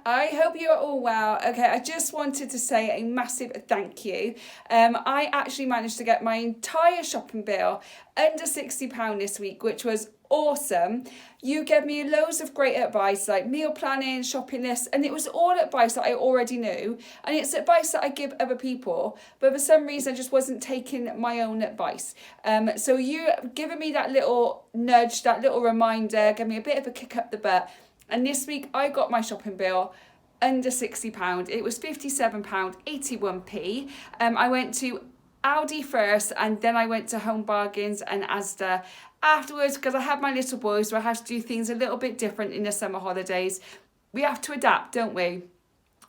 I hope you're all well. Okay, I just wanted to say a massive thank you. I actually managed to get my entire shopping bill under £60 this week, which was awesome. You gave me loads of great advice, like meal planning, shopping lists, and it was all advice that I already knew, and it's advice that I give other people, but for some reason I just wasn't taking my own advice. So you giving me that little nudge, that little reminder, gave me a bit of a kick up the butt. And this week I got my shopping bill under £60. It was £57.81. I went to Aldi first, and then I went to Home Bargains and Asda afterwards because I had my little boy, so I had to do things a little bit different in the summer holidays. We have to adapt, don't we?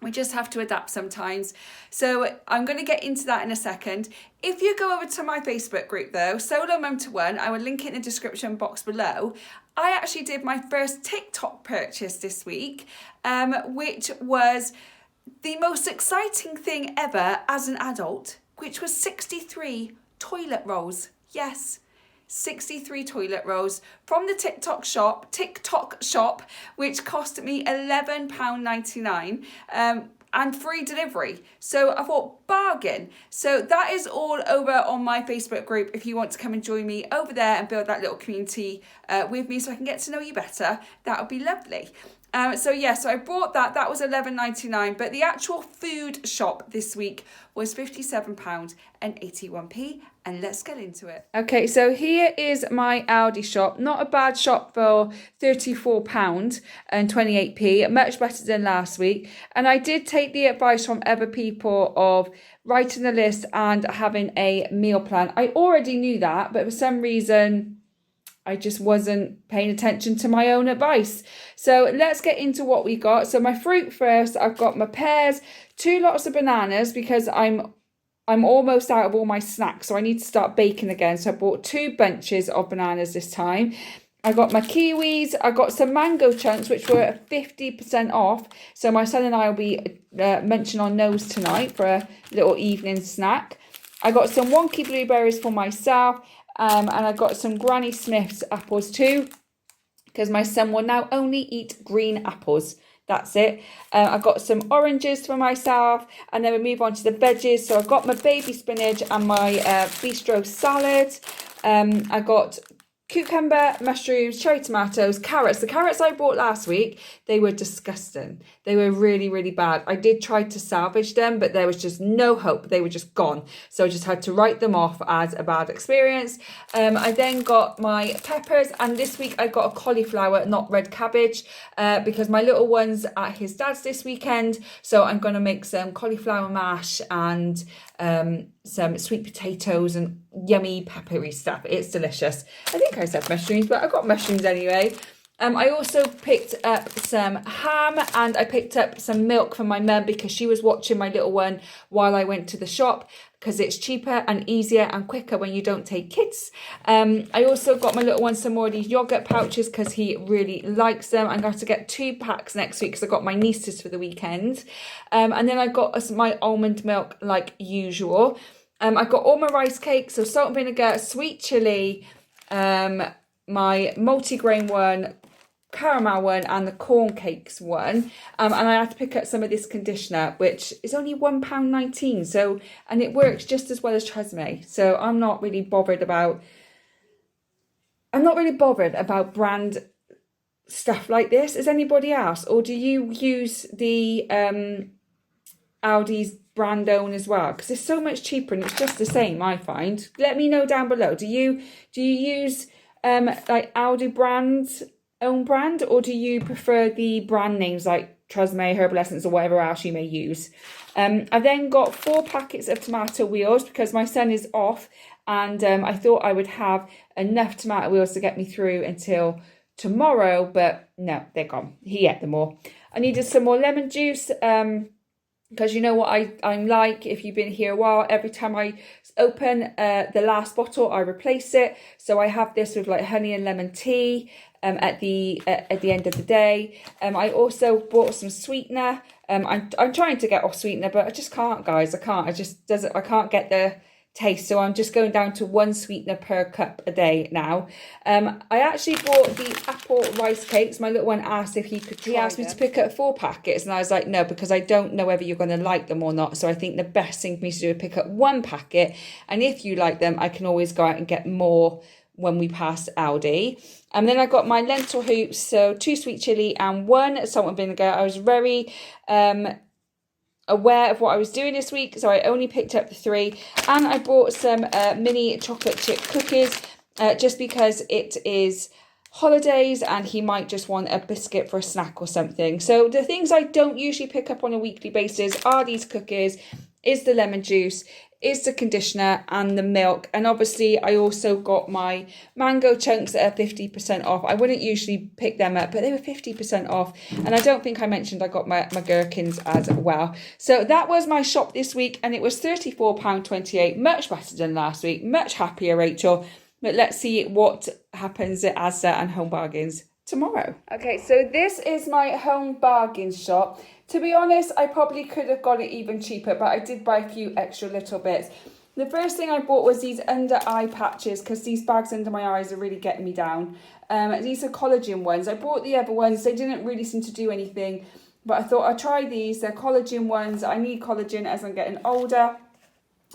We just have to adapt sometimes. So I'm going to get into that in a second. If you go over to my Facebook group though, Solo Mum to One, I will link it in the description box below. I actually did my first TikTok purchase this week, which was the most exciting thing ever as an adult, which was 63 toilet rolls. Yes, 63 toilet rolls from the TikTok shop, which cost me £11.99 and free delivery. So I thought, bargain. So that is all over on my Facebook group. If you want to come and join me over there and build that little community with me so I can get to know you better, that would be lovely. So I bought that. That was £11.99, but the actual food shop this week was £57.81, and let's get into it. Okay, so here is my Aldi shop. Not a bad shop for £34.28, much better than last week. And I did take the advice from other people of writing a list and having a meal plan. I already knew that, but for some reason I just wasn't paying attention to my own advice. So let's get into what we got. So my fruit first, I've got my pears, 2 lots of bananas because I'm almost out of all my snacks, so I need to start baking again. So I bought 2 bunches of bananas this time. I got my kiwis. I got some mango chunks, which were 50% off. So my son and I will be munching on those tonight for a little evening snack. I got some wonky blueberries for myself. And I got some Granny Smith's apples too, because my son will now only eat green apples. That's it. I got some oranges for myself, and then we move on to the veggies. So I got my baby spinach and my bistro salad. I got cucumber, mushrooms, cherry tomatoes, carrots. The carrots I bought last week, they were disgusting. They were really, really bad. I did try to salvage them, but there was just no hope. They were just gone. So I just had to write them off as a bad experience. I then got my peppers, and this week I got a cauliflower, not red cabbage, because my little one's at his dad's this weekend. So I'm going to make some cauliflower mash and some sweet potatoes and yummy peppery stuff. It's delicious. I think I said mushrooms, but I got mushrooms anyway. I also picked up some ham, and I picked up some milk from my mum because she was watching my little one while I went to the shop, because it's cheaper and easier and quicker when you don't take kids. I also got my little one some more of these yogurt pouches because he really likes them. I'm going to get 2 packs next week because I got my nieces for the weekend. And then I got my almond milk like usual. I got all my rice cakes, so salt and vinegar, sweet chilli, my multigrain one, caramel one, and the corn cakes one. And I had to pick up some of this conditioner, which is only £1.19. So, and it works just as well as Tresemme. So I'm not really bothered about brand stuff like this. Is anybody else? Or do you use the Aldi's brand own as well? Because it's so much cheaper and it's just the same, I find. Let me know down below. Do you use like Aldi brand's own brand, or do you prefer the brand names like Tresemme, Herbal Essence, or whatever else you may use? I then got 4 packets of tomato wheels because my son is off, and I thought I would have enough tomato wheels to get me through until tomorrow, but no, they're gone. He ate them all. I needed some more lemon juice, because you know what I'm like, if you've been here a while, every time I open the last bottle, I replace it. So I have this with like honey and lemon tea at the end of the day. I also bought some sweetener. I'm trying to get off sweetener, but I just can't, guys. I can't get taste, so I'm just going down to 1 sweetener per cup a day now. I actually bought the apple rice cakes. My little one asked if he could try. He asked me to pick up 4 packets, and I was like, no, because I don't know whether you're going to like them or not. So I think the best thing for me to do is pick up 1 packet, and if you like them, I can always go out and get more when we pass Aldi. And then I got my lentil hoops, so 2 sweet chilli and 1 salt and vinegar. I was very aware of what I was doing this week, so I only picked up the 3. And I bought some mini chocolate chip cookies, just because it is holidays and he might just want a biscuit for a snack or something. So the things I don't usually pick up on a weekly basis are these cookies, is the lemon juice, is the conditioner and the milk. And obviously I also got my mango chunks that are 50% off. I wouldn't usually pick them up, but they were 50% off. And I don't think I mentioned I got my gherkins as well. So that was my shop this week, and it was £34.28, much better than last week. Much happier, Rachel. But let's see what happens at Asda and Home Bargains tomorrow. Okay, so this is my Home Bargains shop. To be honest, I probably could have got it even cheaper, but I did buy a few extra little bits. The first thing I bought was these under eye patches, because these bags under my eyes are really getting me down. These are collagen ones. I bought the other ones. They didn't really seem to do anything, but I thought I'd try these. They're collagen ones. I need collagen as I'm getting older.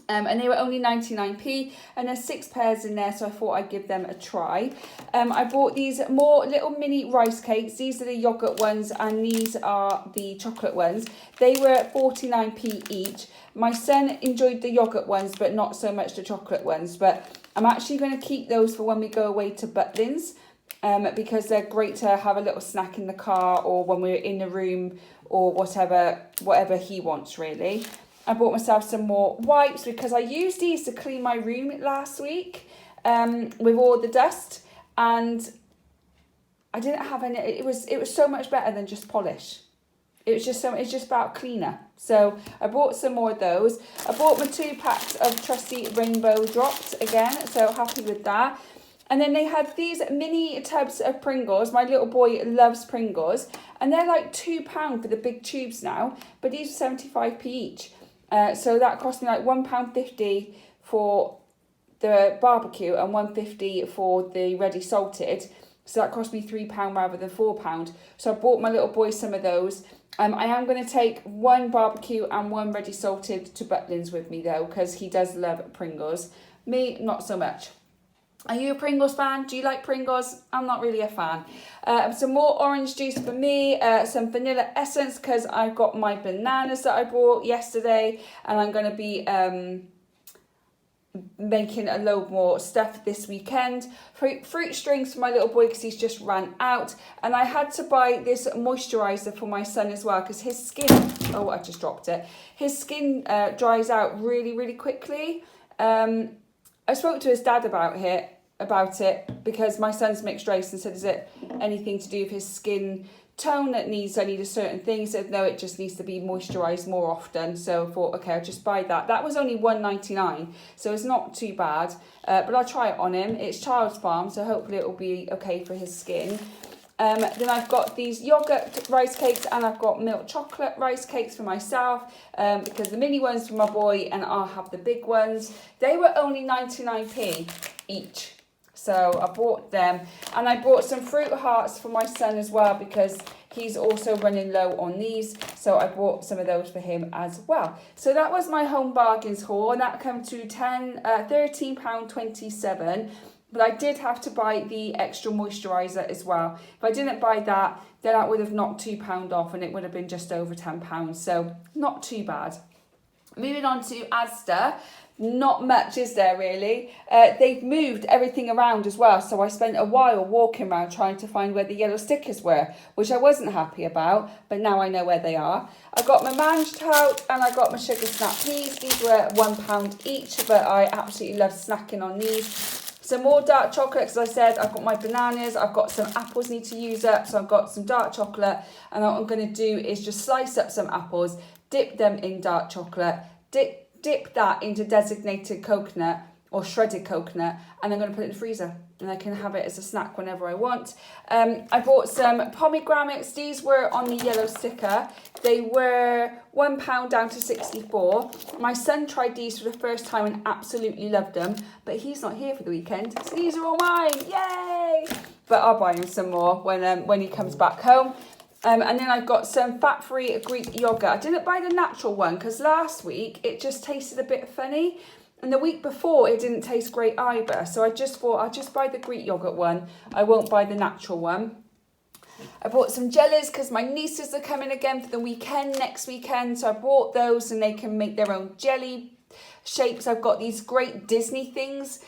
And they were only 99p, and there's 6 pairs in there, so I thought I'd give them a try. I bought these more little mini rice cakes. These are the yogurt ones, and these are the chocolate ones. They were 49p each. My son enjoyed the yogurt ones, but not so much the chocolate ones. But I'm actually going to keep those for when we go away to Butlins, because they're great to have a little snack in the car or when we're in the room or whatever he wants, really. I bought myself some more wipes because I used these to clean my room last week with all the dust, and I didn't have any. It was so much better than just polish. It's just about cleaner. So I bought some more of those. I bought my 2 packs of trusty rainbow drops again, so happy with that. And then they had these mini tubs of Pringles. My little boy loves Pringles, and they're like £2 for the big tubes now, but these are 75p each. So that cost me like £1.50 for the barbecue and £1.50 for the ready salted. So that cost me £3 rather than £4. So I bought my little boy some of those. I am going to take 1 barbecue and 1 ready salted to Butlins with me though, because he does love Pringles. Me, not so much. Are you a Pringles fan? Do you like Pringles? I'm not really a fan. Some more orange juice for me, some vanilla essence because I've got my bananas that I bought yesterday, and I'm going to be making a load more stuff this weekend. Fruit strings for my little boy because he's just ran out, and I had to buy this moisturiser for my son as well because his skin, oh I just dropped it, his skin dries out really, really quickly. I spoke to his dad about it because my son's mixed race and said, is it anything to do with his skin tone that I need a certain thing? He said, no, it just needs to be moisturised more often. So I thought, okay, I'll just buy that. That was only $1.99, so it's not too bad. But I'll try it on him. It's Child's Farm, so hopefully it will be okay for his skin. Then I've got these yogurt rice cakes, and I've got milk chocolate rice cakes for myself, because the mini ones for my boy and I'll have the big ones. They were only 99p each, so I bought them. And I bought some fruit hearts for my son as well because he's also running low on these, so I bought some of those for him as well. So that was my Home Bargains haul, and that came to £13.27. But I did have to buy the extra moisturiser as well. If I didn't buy that, then that would have knocked £2 off and it would have been just over £10. So not too bad. Moving on to Asda. Not much, is there really? They've moved everything around as well. So I spent a while walking around trying to find where the yellow stickers were, which I wasn't happy about, but now I know where they are. I got my mange tout and I got my sugar snap peas. These were £1 each, but I absolutely love snacking on these. Some more dark chocolate, as I said, I've got my bananas, I've got some apples need to use up, so I've got some dark chocolate, and what I'm going to do is just slice up some apples, dip them in dark chocolate, dip that into designated coconut, or shredded coconut, and I'm going to put it in the freezer and I can have it as a snack whenever I want. I bought some pomegranates. These were on the yellow sticker. They were £1 down to 64. My son tried these for the first time and absolutely loved them, but he's not here for the weekend, so these are all mine. Yay! But I'll buy him some more when he comes back home. And then I've got some fat-free Greek yogurt. I didn't buy the natural one because last week it just tasted a bit funny. And the week before it didn't taste great either. So I just thought I'll just buy the Greek yogurt one. I won't buy the natural one. I bought some jellies because my nieces are coming again for the weekend, next weekend. So I bought those and they can make their own jelly shapes. I've got these great Disney things,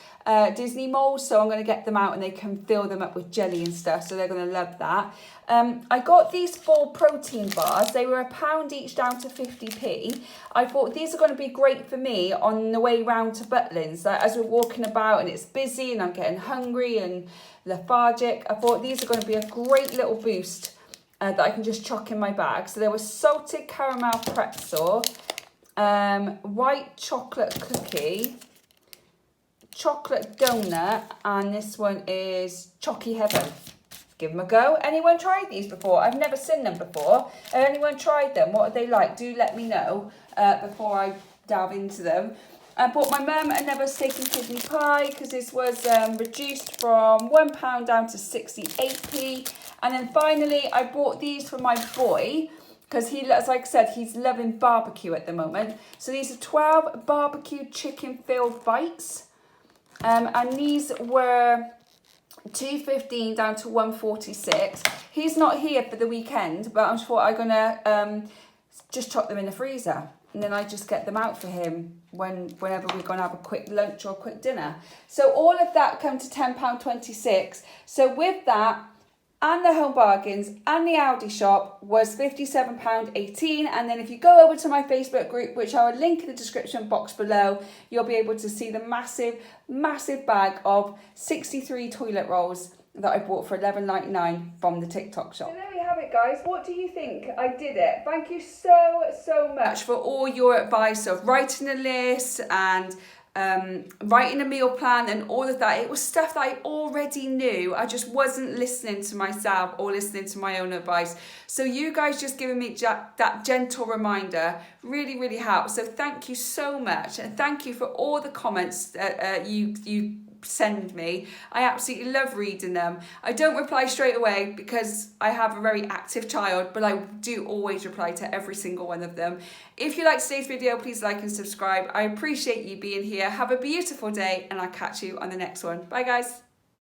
Disney molds, so I'm going to get them out and they can fill them up with jelly and stuff, so they're going to love that. I got these 4 protein bars. They were £1 each down to 50p. I thought these are going to be great for me on the way round to Butlins. Like, as we're walking about and it's busy and I'm getting hungry and lethargic, I thought these are going to be a great little boost that I can just chuck in my bag. So there was salted caramel pretzel, white chocolate cookie, chocolate donut, and this one is Chocky Heaven. Give them a go. Anyone tried these before? I've never seen them before. Has anyone tried them? What are they like? Do let me know before I delve into them. I bought my mum another steak and kidney pie because this was reduced from £1 down to 68p. And then finally, I bought these for my boy because he, as I said, he's loving barbecue at the moment. So these are 12 barbecue chicken filled bites. And these were £2.15 down to £1.46. He's not here for the weekend, but I thought I'm gonna just chuck them in the freezer, and then I just get them out for him whenever we're gonna have a quick lunch or a quick dinner. So all of that come to £10.26. So with that, and the Home Bargains and the Aldi shop was £57.18. And then if you go over to my Facebook group, which I will link in the description box below, you'll be able to see the massive bag of 63 toilet rolls that I bought for £11.99 from the TikTok shop. So there we have it, guys. What do you think? I did it. Thank you so much for all your advice of writing a list and writing a meal plan and all of that. It was stuff that I already knew. I just wasn't listening to myself or listening to my own advice. So you guys just giving me that gentle reminder really helps. So thank you so much, and thank you for all the comments that you send me. I absolutely love reading them. I don't reply straight away because I have a very active child, but I do always reply to every single one of them. If you like today's video, please like and subscribe. I appreciate you being here. Have a beautiful day, and I'll catch you on the next one. Bye guys.